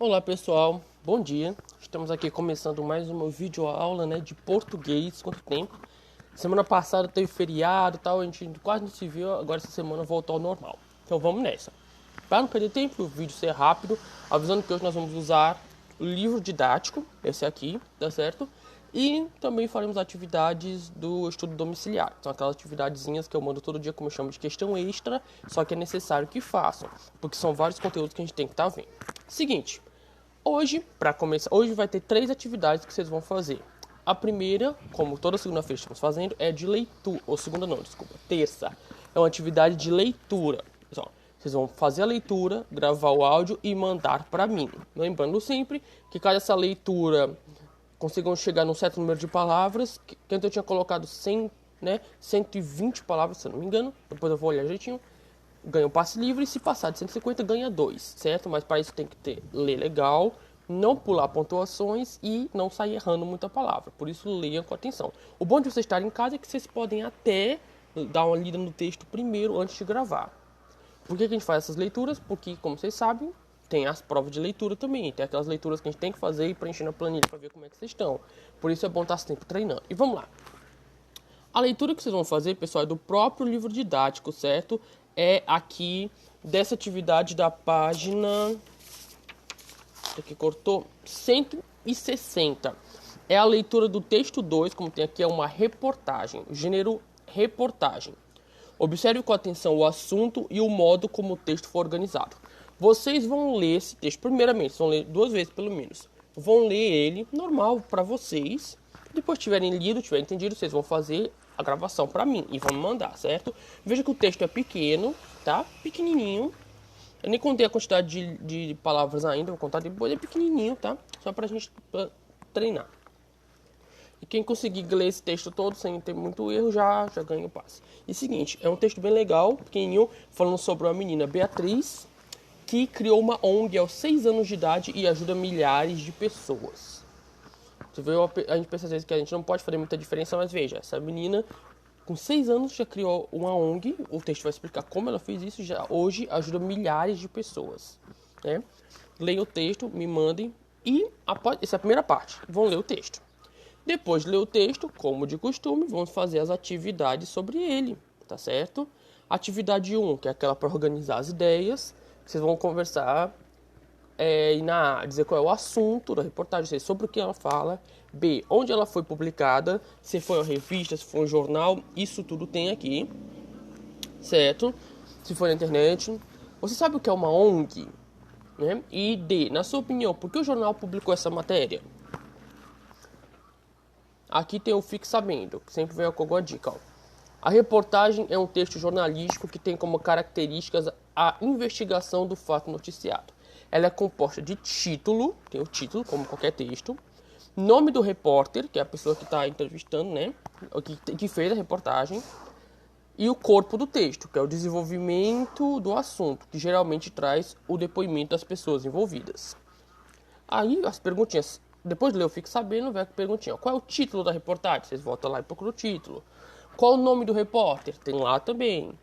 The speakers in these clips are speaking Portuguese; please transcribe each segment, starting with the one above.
Olá pessoal, bom dia. Estamos aqui começando mais uma videoaula, de português. Quanto tempo? Semana passada teve feriado e tal, a gente quase não se viu, agora essa semana voltou ao normal. Então vamos nessa. Para não perder tempo, o vídeo ser rápido, avisando que hoje nós vamos usar o livro didático, esse aqui, tá certo? E também faremos atividades do estudo domiciliar. São aquelas atividadezinhas que eu mando todo dia, como eu chamo de questão extra, só que é necessário que façam, porque são vários conteúdos que a gente tem que estar vendo. Seguinte, hoje, para começar, hoje vai ter 3 atividades que vocês vão fazer. A primeira, como toda segunda-feira estamos fazendo, é de leitura, ou segunda não, desculpa, terça. É uma atividade de leitura. Pessoal, vocês vão fazer a leitura, gravar o áudio e mandar para mim. Lembrando sempre que caso essa leitura consigam chegar num certo número de palavras, que antes eu tinha colocado 100, 120 palavras, se eu não me engano, depois eu vou olhar jeitinho, ganha um passe livre, e se passar de 150 ganha 2, certo? Mas para isso tem que ler legal, não pular pontuações e não sair errando muita palavra. Por isso leiam com atenção. O bom de vocês estarem em casa é que vocês podem até dar uma lida no texto primeiro antes de gravar. Por que a gente faz essas leituras? Porque, como vocês sabem, tem as provas de leitura também. Tem aquelas leituras que a gente tem que fazer e preencher na planilha para ver como é que vocês estão. Por isso é bom estar sempre treinando. E vamos lá. A leitura que vocês vão fazer, pessoal, é do próprio livro didático, certo? É aqui dessa atividade da página... Aqui cortou 160. É a leitura do texto 2, como tem aqui, é uma reportagem. Gênero reportagem. Observe com atenção o assunto e o modo como o texto foi organizado. Vocês vão ler esse texto, primeiramente, vão ler 2 vezes pelo menos. Vão ler ele, normal, para vocês. Depois tiverem lido, tiverem entendido, vocês vão fazer a gravação para mim e vão me mandar, certo? Veja que o texto é pequeno, tá? Pequenininho. Eu nem contei a quantidade de palavras ainda, vou contar depois, é pequenininho, tá? Só pra gente treinar. E quem conseguir ler esse texto todo sem ter muito erro, já ganha o passe. E seguinte, é um texto bem legal, pequenininho, falando sobre uma menina, Beatriz, que criou uma ONG aos 6 anos de idade e ajuda milhares de pessoas. Você vê, a gente pensa às vezes que a gente não pode fazer muita diferença, mas veja, essa menina com 6 anos já criou uma ONG, o texto vai explicar como ela fez isso, já hoje ajuda milhares de pessoas. Né? Leiam o texto, me mandem, e essa é a primeira parte, vão ler o texto. Depois de ler o texto, como de costume, vamos fazer as atividades sobre ele, tá certo? Atividade 1, que é aquela para organizar as ideias, vocês vão conversar e dizer qual é o assunto da reportagem, sobre o que ela fala. B, onde ela foi publicada, se foi uma revista, se foi um jornal, isso tudo tem aqui, certo? Se foi na internet. Você sabe o que é uma ONG? Né? E D, na sua opinião, por que o jornal publicou essa matéria? Aqui tem o Fique Sabendo, que sempre vem com alguma dica. Ó. A reportagem é um texto jornalístico que tem como características a investigação do fato noticiado. Ela é composta de título, tem o título, como qualquer texto, nome do repórter, que é a pessoa que está entrevistando, né, que fez a reportagem, e o corpo do texto, que é o desenvolvimento do assunto, que geralmente traz o depoimento das pessoas envolvidas. Aí as perguntinhas, depois de ler eu fico sabendo, vai a perguntinha, qual é o título da reportagem? Vocês voltam lá e procuram o título. Qual o nome do repórter? Tem lá também.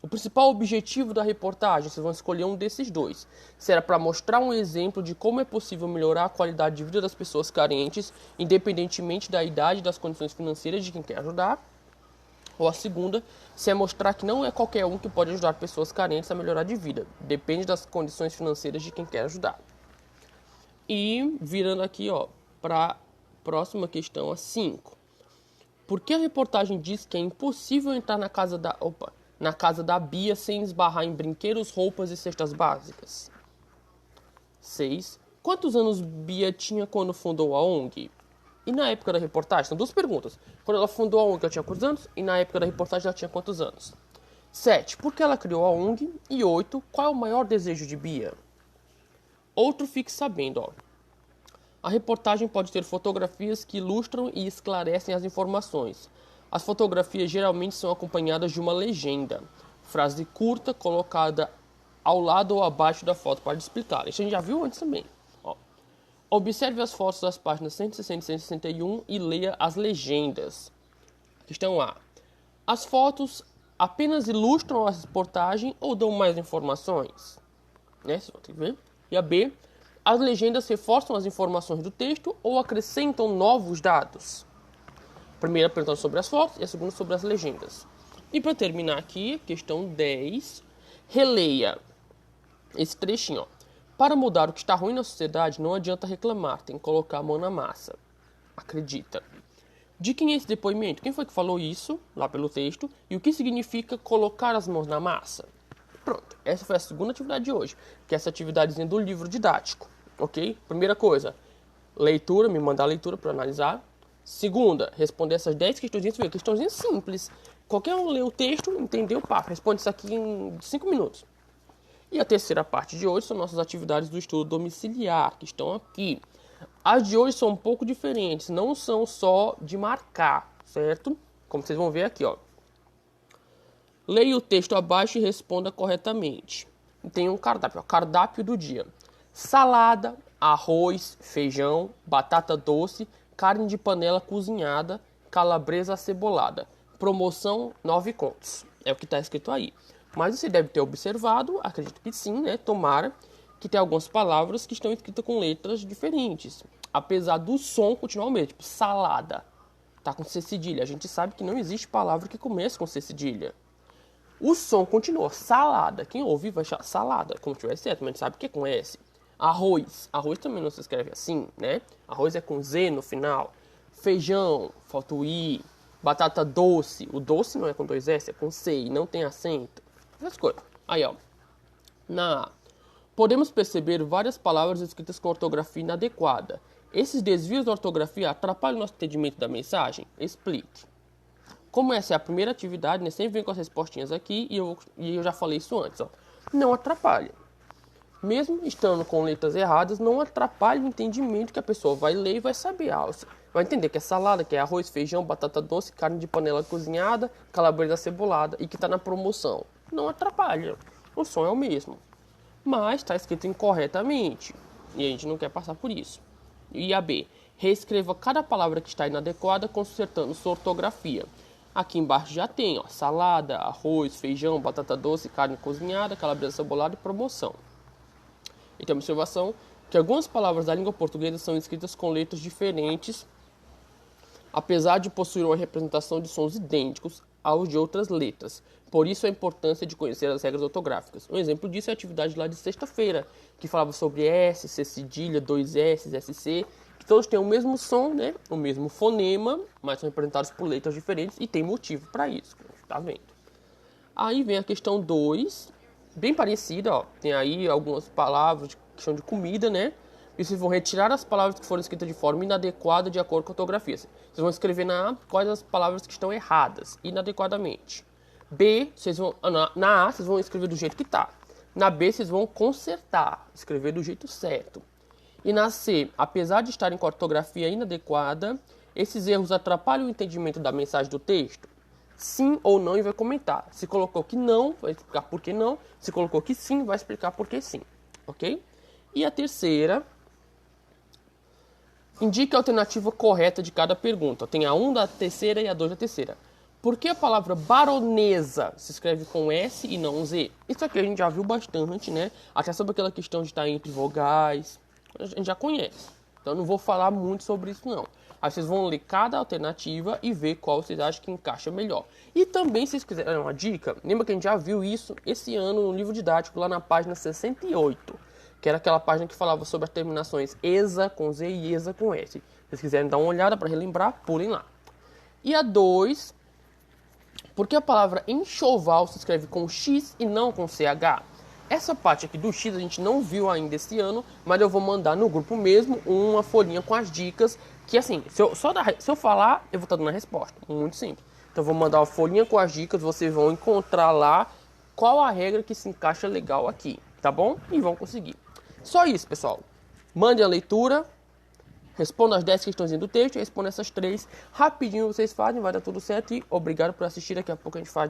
O principal objetivo da reportagem, vocês vão escolher um desses dois. Será para mostrar um exemplo de como é possível melhorar a qualidade de vida das pessoas carentes, independentemente da idade e das condições financeiras de quem quer ajudar. Ou a segunda, se é mostrar que não é qualquer um que pode ajudar pessoas carentes a melhorar de vida. Depende das condições financeiras de quem quer ajudar. E virando aqui, para a próxima questão, a 5. Por que a reportagem diz que é impossível entrar na casa da Bia sem esbarrar em brinquedos, roupas e cestas básicas? 6. Quantos anos Bia tinha quando fundou a ONG? E na época da reportagem? São 2 perguntas. Quando ela fundou a ONG, ela tinha quantos anos? E na época da reportagem, ela tinha quantos anos? 7. Por que ela criou a ONG? E 8. Qual é o maior desejo de Bia? Outro fique sabendo, A reportagem pode ter fotografias que ilustram e esclarecem as informações. As fotografias geralmente são acompanhadas de uma legenda, frase curta colocada ao lado ou abaixo da foto para explicar. Isso a gente já viu antes também. Observe as fotos das páginas 160 e 161 e leia as legendas. Questão A. As fotos apenas ilustram a reportagem ou dão mais informações? Vocês vão ter que ver. E a B. As legendas reforçam as informações do texto ou acrescentam novos dados? A primeira perguntando sobre as fotos e a segunda sobre as legendas. E para terminar aqui, questão 10, releia esse trechinho. Ó. Para mudar o que está ruim na sociedade, não adianta reclamar, tem que colocar a mão na massa. Acredita. De quem é esse depoimento? Quem foi que falou isso, lá pelo texto? E o que significa colocar as mãos na massa? Pronto, essa foi a segunda atividade de hoje, que é essa atividadezinha do livro didático, ok? Primeira coisa, leitura, me mandar a leitura para analisar. Segunda, responder essas 10 questõezinhas, questõezinhas simples. Qualquer um lê o texto, entendeu, pá, responde isso aqui em 5 minutos. E a terceira parte de hoje são nossas atividades do estudo domiciliar, que estão aqui. As de hoje são um pouco diferentes, não são só de marcar, certo? Como vocês vão ver aqui, ó. Leia o texto abaixo e responda corretamente. Tem um cardápio, ó, cardápio do dia. Salada, arroz, feijão, batata doce, carne de panela cozinhada, calabresa acebolada. Promoção 9 contos. É o que está escrito aí. Mas você deve ter observado, acredito que sim, né? Tomara que tem algumas palavras que estão escritas com letras diferentes. Apesar do som continuar o mesmo, tipo salada. Tá com C cedilha. A gente sabe que não existe palavra que comece com C cedilha. O som continua, salada. Quem ouve vai achar salada, como tiver certo, mas a gente sabe que é com S. Arroz. Arroz também não se escreve assim, né? Arroz é com Z no final. Feijão, falta o I. Batata doce. O doce não é com 2 S, é com C e não tem acento. Essas coisas. Aí, ó. Na A. Podemos perceber várias palavras escritas com ortografia inadequada. Esses desvios da ortografia atrapalham o nosso entendimento da mensagem? Explique. Como essa é a primeira atividade, né, sempre vem com as respostinhas aqui e eu já falei isso antes. Ó. Não atrapalha. Mesmo estando com letras erradas, não atrapalha o entendimento que a pessoa vai ler e vai saber. Vai entender que é salada, que é arroz, feijão, batata doce, carne de panela cozinhada, calabresa acebolada e que está na promoção. Não atrapalha. O som é o mesmo. Mas está escrito incorretamente. E a gente não quer passar por isso. E a B. Reescreva cada palavra que está inadequada consertando sua ortografia. Aqui embaixo já tem, ó, salada, arroz, feijão, batata doce, carne cozinhada, calabresa cebolada e promoção. E tem uma observação que algumas palavras da língua portuguesa são escritas com letras diferentes, apesar de possuir uma representação de sons idênticos aos de outras letras. Por isso a importância de conhecer as regras ortográficas. Um exemplo disso é a atividade lá de sexta-feira, que falava sobre S, C cedilha, 2 S, SC, que todos têm o mesmo som, né? O mesmo fonema, mas são representados por letras diferentes e tem motivo para isso, como a gente tá vendo. Aí vem a questão 2, bem parecida, ó. Tem aí algumas palavras de questão de comida, né? E vocês vão retirar as palavras que foram escritas de forma inadequada de acordo com a ortografia. Vocês vão escrever na A quais as palavras que estão erradas, inadequadamente. B, na A vocês vão escrever do jeito que está. Na B vocês vão consertar, escrever do jeito certo. E na C, apesar de estarem com a ortografia inadequada, esses erros atrapalham o entendimento da mensagem do texto? Sim ou não e vai comentar. Se colocou que não, vai explicar por que não. Se colocou que sim, vai explicar por que sim. Ok? E a terceira, indique a alternativa correta de cada pergunta. Tem a 1 da terceira e a 2 da terceira. Por que a palavra baronesa se escreve com S e não Z? Isso aqui a gente já viu bastante, né? Até sobre aquela questão de estar entre vogais. A gente já conhece. Então eu não vou falar muito sobre isso, não. Aí vocês vão ler cada alternativa e ver qual vocês acham que encaixa melhor. E também, se vocês quiserem uma dica, lembra que a gente já viu isso esse ano no livro didático, lá na página 68. Que era aquela página que falava sobre as terminações ESA com Z e ESA com S. Se vocês quiserem dar uma olhada para relembrar, pulem lá. E a 2, por que a palavra enxoval se escreve com X e não com CH? Essa parte aqui do X a gente não viu ainda esse ano, mas eu vou mandar no grupo mesmo uma folhinha com as dicas, que assim, se eu falar, eu vou estar dando a resposta. Muito simples. Então eu vou mandar uma folhinha com as dicas, vocês vão encontrar lá qual a regra que se encaixa legal aqui, tá bom? E vão conseguir. Só isso, pessoal. Mande a leitura, responda as 10 questões do texto, responda essas 3. Rapidinho vocês fazem, vai dar tudo certo e obrigado por assistir. Daqui a pouco a gente faz